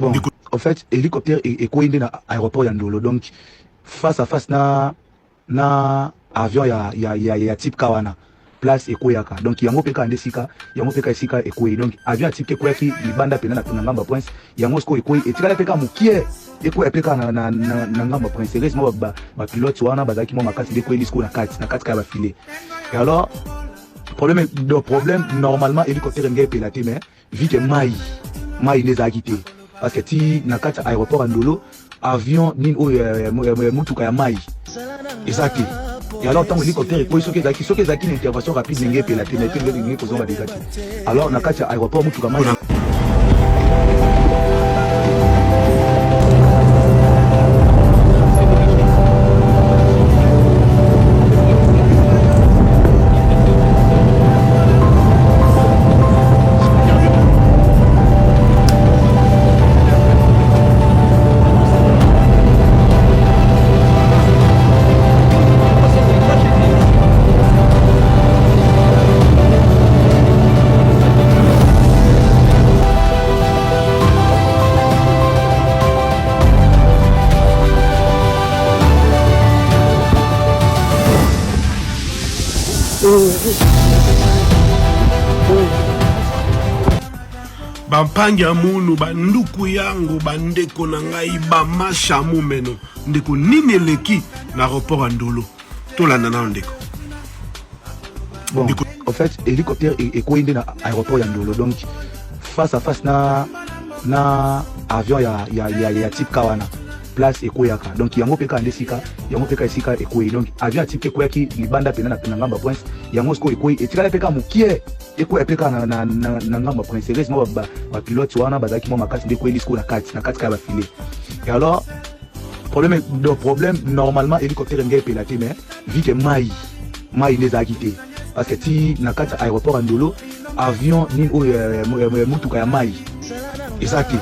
Bon, en fait, hélicoptère est coïndé dans l'aéroport Yandolo. Donc, face à face na avion ya type Kawana. Place Ekoyaka. Donc, yango peka andesika, yango peka esika Ekoyi. Donc, avion type Ekoyaki, libanda pena na ngamba prince, yango sko Ekoyi. Et tika peka mukie, Ekoyi peka na ngamba prince. Et moi, ba pilote wana, bazaki mo makati de Ekoyi disco na kati ka ba filer. Et alors, problème, normalement, hélicoptère ngai pelaté, mais, vu que maï les a quittés. Parce que si na kati aéroport Andolo avion ni mutuka ya mai exact et alors tant hélicoptère et soki zaki une intervention rapide n'engé pelaté mais puis n'engé cause on va dégâts alors na kati aéroport mutuka mai Bampangi ya munu banduku yango bandeko na ngai bamasha mumeno ndeko nini eleki na aéroport Andolo tolanda na ndeko. Bon, en fait, hélicoptère est coïndé dans l'aéroport Yandolo. Donc, face à face na avion ya type Kawana. Place Ekoyaka. Donc, yango peka andesika, yango peka esika Ekoyi. Donc, avion type Ekoyaki, libanda pena na ngamba prince, yango sko Ekoyi. Et tika peka mukie, Ekoyi peka na ngamba prince. Et moi, ba pilote wana, bazaki mo makati de Ekoyi disco na kati ka ba filer. Et alors, problème, normalement, hélicoptère ngai pelaté, mais, vu que maï les a quittés. Parce que si na kati aéroport Andolo avion ni mutuka ya mai exact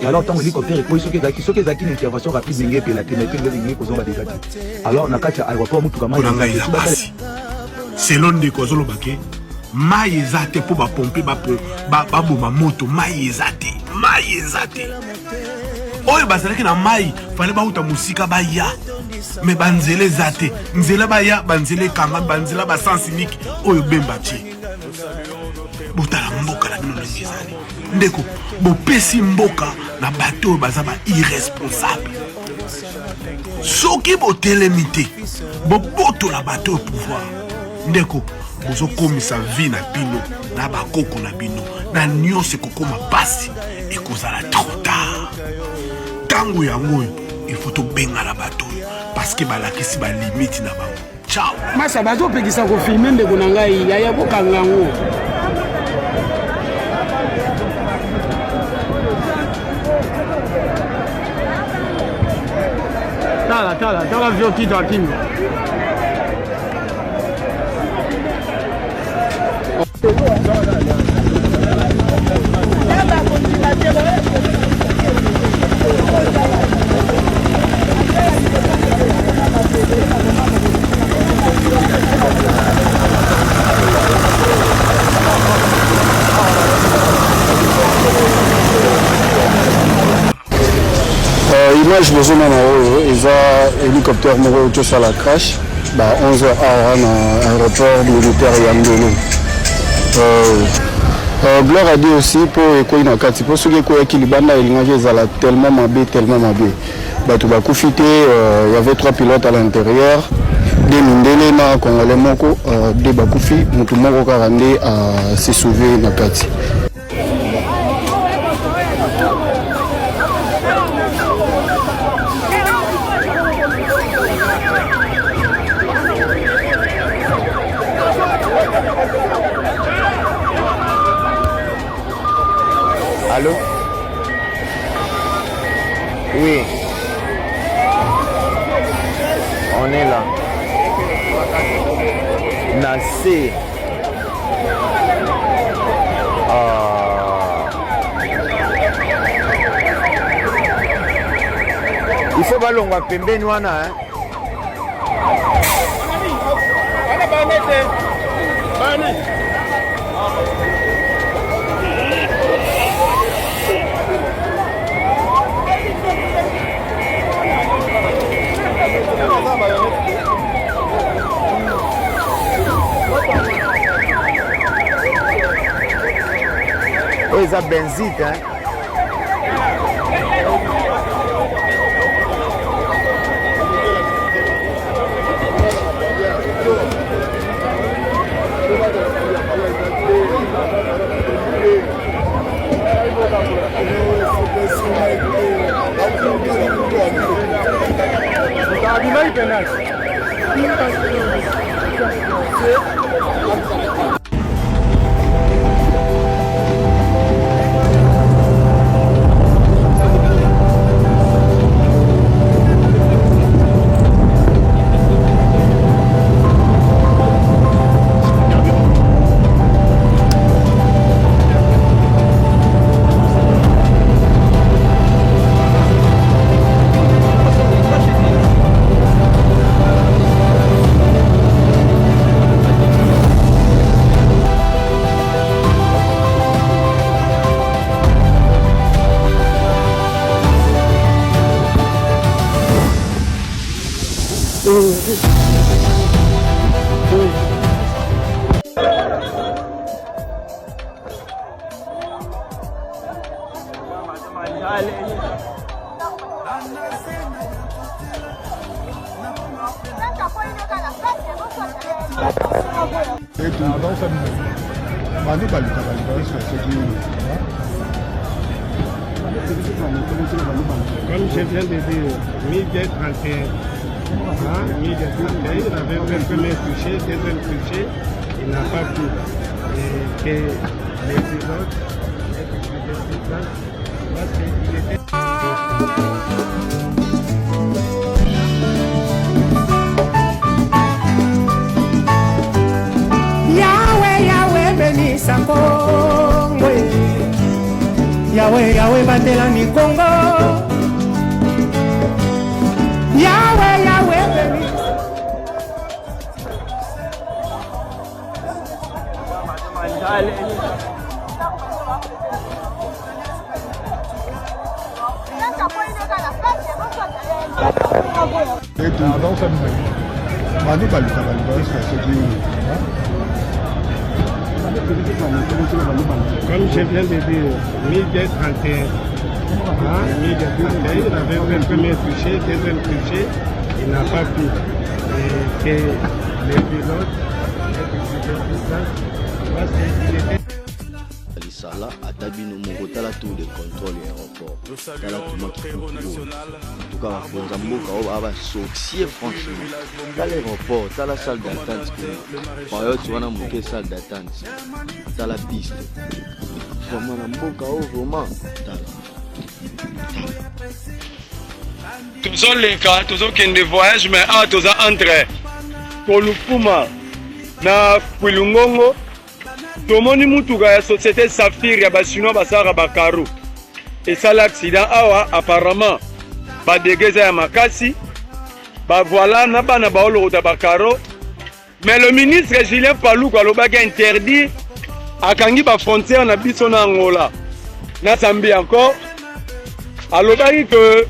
et alors tant hélicoptère et soki zaki une intervention rapide n'engé pelaté mais puis n'engé cause on va dégâts alors na kati aéroport mutuka mai selon de kozolo bake mai ezate po ba pomper ba boma moto mai ezate oyo bazalaki na mai fallait bauta musika baya mais banzele zate nzela baya banzele kanga banzela ba sens unique oyo bemba tie botala mboka la bino ndezali ndeko bopesi mboka na bateau baza ba irresponsable soki botelemite boboto la bateau pouvoir ndeko bozo komisa vie na bino na bakoko na bino na nyonse kokoma pasi ekozala trop tard tango yango il faut to benga la bateau parce que balakisi ba limite na bango ciao masa bazo pekisa ko filmer ndeko na ngai ya bokanga ngo tala vyo kitu akingo image bozomona oyo eza hélicoptère moko tosala crash ba 11h awa na aéroport militaire ya Ndolo. Gloire à Dieu aussi pour ekoyi na kati po soki ekoyaki libanda elingaki ezala tellement mabe bato bakufi te. Il y avait 3 pilotes à l'intérieur, de mindele na congolais moko, de bakufi mutu moko kaka nde se sauver na kati. Allô? Oui. On est là. Nassé. Il faut balonga pembeni wana hein. eza benzite hein. Comme je viens de dire, 1031, il avait fait le premier touché, deuxième touché, il n'a pas pu. Et que les pilotes, Yahweh, Yahweh, bénisse Congo. Yahweh, Yahweh, batela mi Congo. Yahweh, Yahweh, bénisse. Comme je viens de dire, 1031, il avait fait le premier touché, deuxième touché, il n'a pas pu. Et que les pilotes, Alisala atabino mokotala tour de contrôle aéroport. Tala tout qui en tout cas bakonza mboka oyo aba sorcier franchement. Tala l'aéroport, tala salle d'attente. Payo tu wana moke salle d'attente. Tala piste. Vraiment na mboka oyo vraiment tala. Toujours les cas, toujours qu'il ne voyage mais toujours entre Kolufuma na Kwilungongo. Tomoni mutuka ya société Saphir ya basinois basara bakaro. Et ça l'accident awa apparemment ba dégeza ya makasi ba voilà na bana ba olo da bakaro. Mais le ministre Julien Paluku alobaki interdit akangi ba frontière na biso na Angola. Na Zambie encore. Alobaki que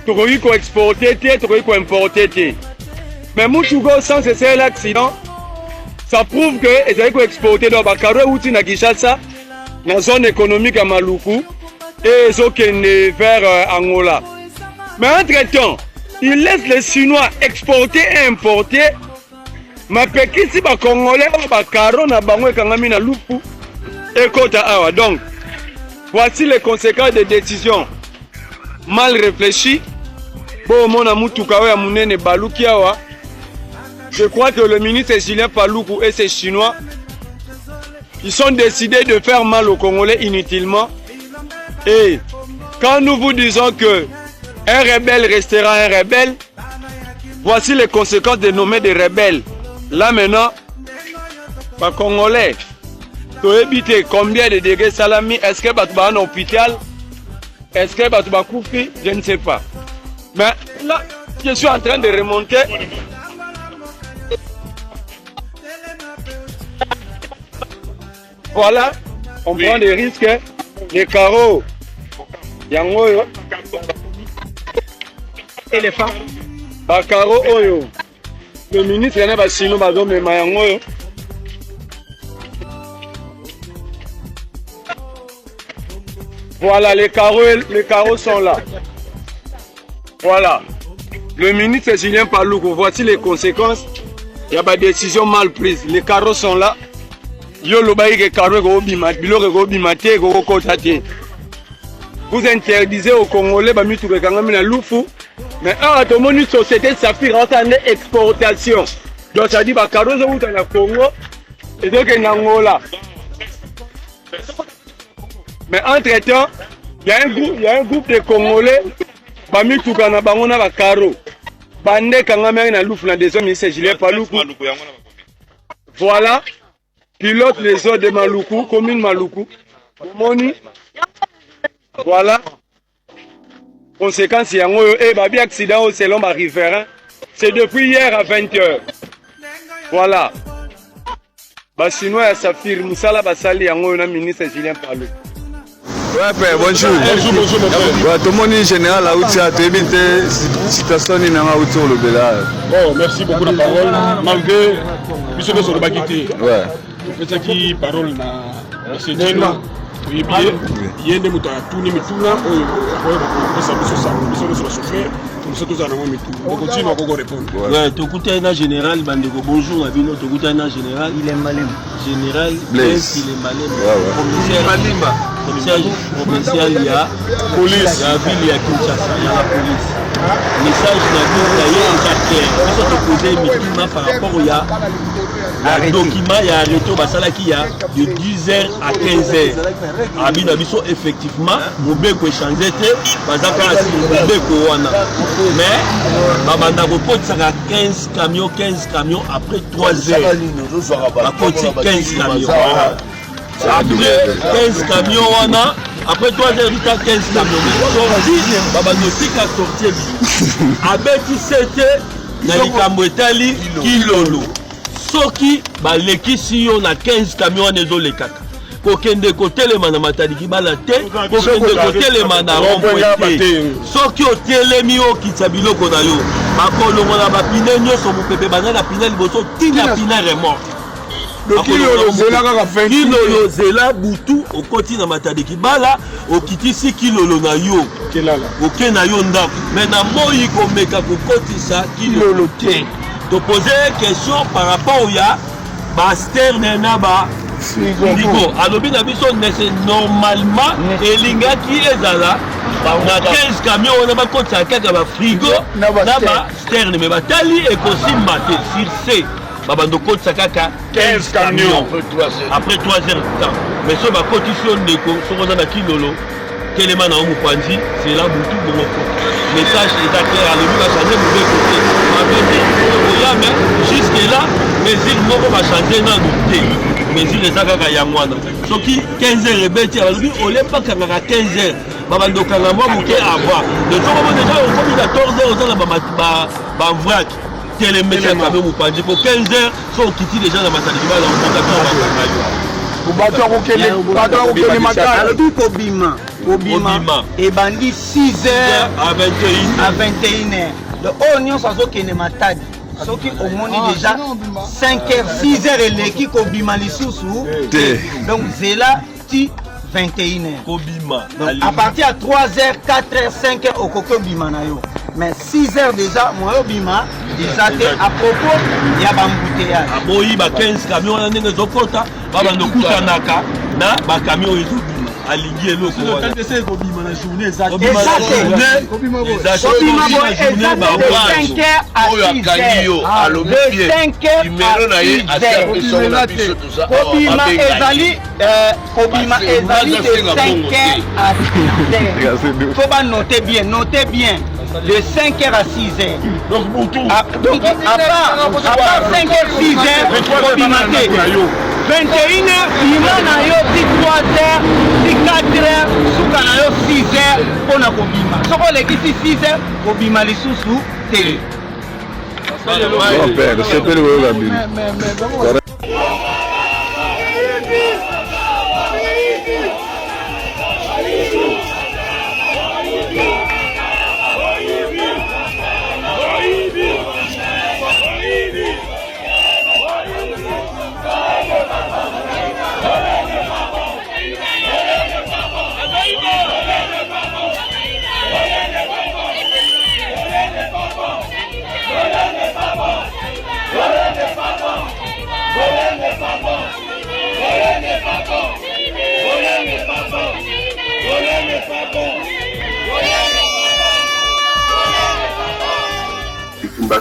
tokoki ko exporter te, tokoki ko importer te. Mais mutuka sans cesser l'accident ça prouve que ils ont exporté dans Bakaro outil na Kinshasa, dans la zone économique à Maluku et ils ont vers Angola. Mais entre-temps, ils laissent les Chinois exporter et importer. Ma peki si ba Congolais au Bakaro na bango kangami na Lupu et Kota Awa. Donc, voici les conséquences des décisions mal réfléchies. Bon, mon amutuka ya munene baluki awa. Je crois que le ministre Julien Paluku et ses Chinois, ils sont décidés de faire mal aux Congolais inutilement. Et quand nous vous disons que un rebelle restera un rebelle, voici les conséquences de nommer des rebelles. Là maintenant, les Congolais, tu éviter combien de dégâts salami, est-ce que tu vas en hôpital, est-ce que tu vas couper, je ne sais pas. Mais là, je suis en train de remonter. Voilà, on prend des risques, les carreaux, yango yo, éléphant, ba carreaux oyo, le ministre yana ba sino ba zome ma yango yo. Voilà, les carreaux sont là. Voilà. Le ministre Julien Paluku, voici les conséquences. Il y a des décisions mal prises. Les carreaux sont là. Vous interdisez aux Congolais mais une société Saphir en exportation. Donc ça dit que les carreaux sont dans le Congo et donc en Angola. Mais entre-temps, il y a un groupe de Congolais qui ont carreaux. Voilà, pilote les eaux de Maluku, commune Maluku. Voilà. Conséquence, il y a un accident au selon ma riverain. C'est depuis hier à 20h. Voilà. Sinon, il y a Saphir Moussala Basali, il y a un ministre Julien Paluku. Ouais, père, bonjour. Bonjour, mon frère. Tout le monde est général, là où tu as évité situation in autour le Bela. Bon, merci beaucoup de la parole. Malgré ce que sur le baguette. Ouais. C'est ça qui parole na c'est dit là. Oui, bien. Il y a des moutons à tout ni mituna. Ça souffrir. Nous sommes tous en amont mitou. On continue à répondre. Ouais, tu écoutes un général Bandego. Bonjour, Abino. Tu écoutes un général. Il est malin. Général Blaise, il est malin. Commissaire provincial, il y a police. Il y a la ville, il y a Kinshasa, il y a la police. Message d'ailleurs, il y a un document par rapport au document, il y a arrêté au Basala qui y a de 10h à 15h. Abino Abisso, effectivement, Mobeko échangé, mais Babanda Report, ça a 15 camions après 3 heures. À côté 15 camions. Après 15 camions, après 3 heures, il y a 15 camions. Babanotique a sorti. Abeti c'était Nalikambo Etali Kilolo. Soki, Baleki on a 15 camions dans les kaka. Kokende côté les manamatadi balate, kokende côté les manarompoté. Soki o telemi o kitabilo konayo. Makolo mona ba pinenyo so mu pepe banana pinel boso tina pinere mort. Kilolo zela butu okoti na matadi kibala okitisi kilolo na yo oke na yo ndako mais na moyi komeka kokotisa kilolo te. To poser question par rapport au ya baster na ba frigo alobi na biso nese normalement elinga ki ezala na 15 camions on a bakotisa kaka ba frigo na ba sterne mais batali ekosimba te sur C Babandoko Tsakaka 15 camions après 3 heures de temps. Mais ce ma cotition de on a Kilolo, Kelema na Omupanzi, c'est là où tout le monde. Message est clair, le but va changer de mais jusque là, mais il va changer dans le thé. Mais il est à Yamwana. Ce qui 15 heures et bête, on n'est pas qu'à 15 heures. Babandoko na moi bouquet à voir. De tout moment déjà au cours de 14 heures, on a vrac. Les métiers pour 15 heures sont quittés déjà dans ma salle de et bandit 6 heures à 21 heures. Le oignon ça qui ne m'a pas dit. Ce qui au monde déjà 5 heures, 6 heures et l'équipe au bima les sous. Donc c'est là 21 heures. À partir de 3 heures, 4 heures, 5 heures au coco bima na yo. Mais 6 heures déjà, moi au bima, déjà à propos, il y a bambouteillage. Ah bon, il y a 15 camions, on a des okota, baba no kutanaka, na ba camion ils ont aligné le ko. Quand c'est ko bima na journée, exact. Bima ba 5 heures à 6 heures. Ah, le 5 heures à 6 heures. Kobima ezali de 5 heures à 6 heures. Faut pas noter bien, de 5 heures à 6 heures. Donc, à part 5 heures, 6 heures, Kobimate. 21 heures, Bima yo, 3 heures, 4 heures, Souka na yo, 6 heures, pour na Kobima. Si on l'équipe 6 heures, Kobima les sous télé. Arriba!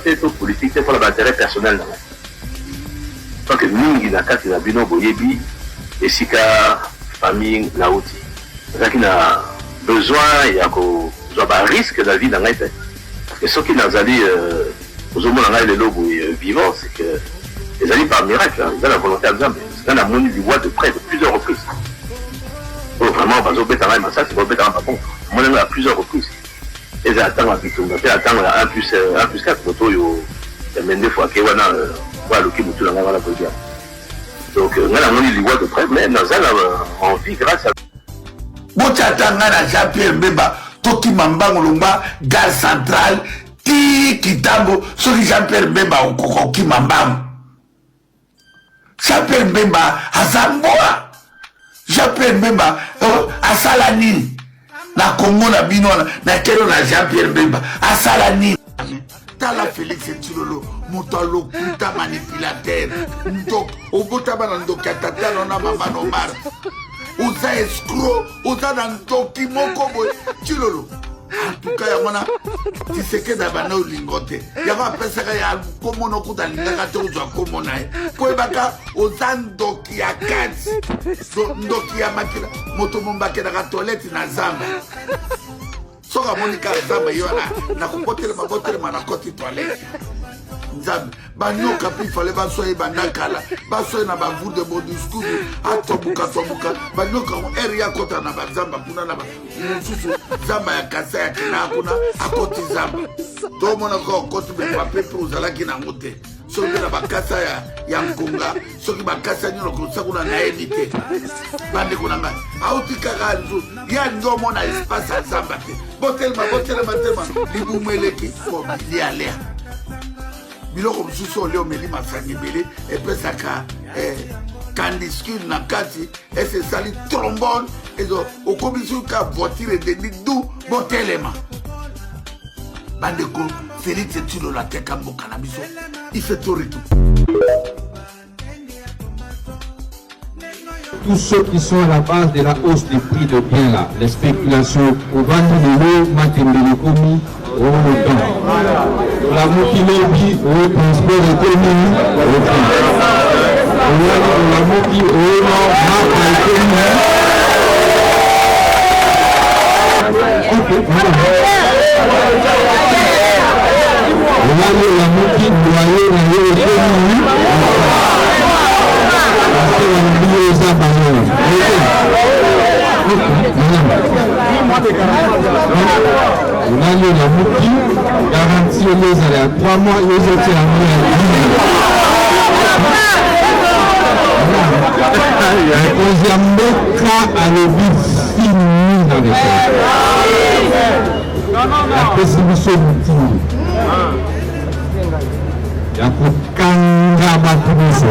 c'est tout politique, c'est pour l'intérêt personnel. Parce que mingi na kati na bino boyebi esika famille na outi. C'est qui a besoin il y a ko risque de la vie dans la tête. Parce que ceux qui n'ont allé aux hommes dans les lobes vivants, c'est que les alliés par miracle, ils ont la volonté de Zambie. Ils ont la monnaie du bois de près de plusieurs reprises. Oh, vraiment, parce que ça, c'est pas par contre. Moi, on à plusieurs reprises. Et ils attendent à Pitou, ils attendent à 1 plus 4, photo, il y a même des fois qu'il y a un qui moutou dans la politique. Donc, on a la monnaie du bois de près, mais dans on vit grâce à. Bochatanga na Jean-Pierre Mbemba, Toki Mambango Lumba, Gare Centrale, Ti Kitambo, Soki Jean-Pierre Mbemba, Okoki Mambango. Jean-Pierre Mbemba, Azamboa. Jean-Pierre Mbemba, Asalani. Na Congo na Binona, na Kelo na Jean-Pierre Mbemba, Asalani. Tala Félix Etilolo, Moutalo, puta manipulateur. Ndok, Obotaba Ndokatata, Nona Mama Nomar. Oza escroc, oza Ndoki Moko, Tilolo. En tout cas, yamana, tu sais que d'abana ou lingote. Yava pesaka ya komono kuta lingaka uzwa komona. Poebaka oza Ndoki ya kati. Ndoki ya makila. Moto mombake na toilette na zamba. Soka monika zamba yona na kupotele mabotele manakoti toilette. Nzambe banyoka pi fallait basoye bandakala basoye na bavur de bon discours atobuka banyoka area kota na bazamba kuna na mususu zamba ya kasa ya kina kuna akoti zamba to mona ko koti be pape pour zala kina ngote soki na bakasa ya nkonga soki bakasa nyolo ko sakuna na edite bande kuna nga autika kanzu ya ndo mona espace ya zamba te botelma libumeleki ko lialea biloko mosusu oleo meli masanga ebele epesaka candiskule na kati ese esali trombone ezo okomisi ka voiture edeni du botelema bandeko Félix Etilolo ateka mboka na biso ifetoritu. Tous ceux qui sont à la base de la hausse des prix de biens là, les spéculations au vendu de l'eau, Matembelekomi, au temps. La Mokilobi, au transport économique, au prix. La Moki, au nord, la Moki, loyer, la Moki garantie les allées à 3 mois, ils étaient à le deuxième cas à l'objet fini dans les choses. La pessimisation il y a pour Kanga Bakubiso.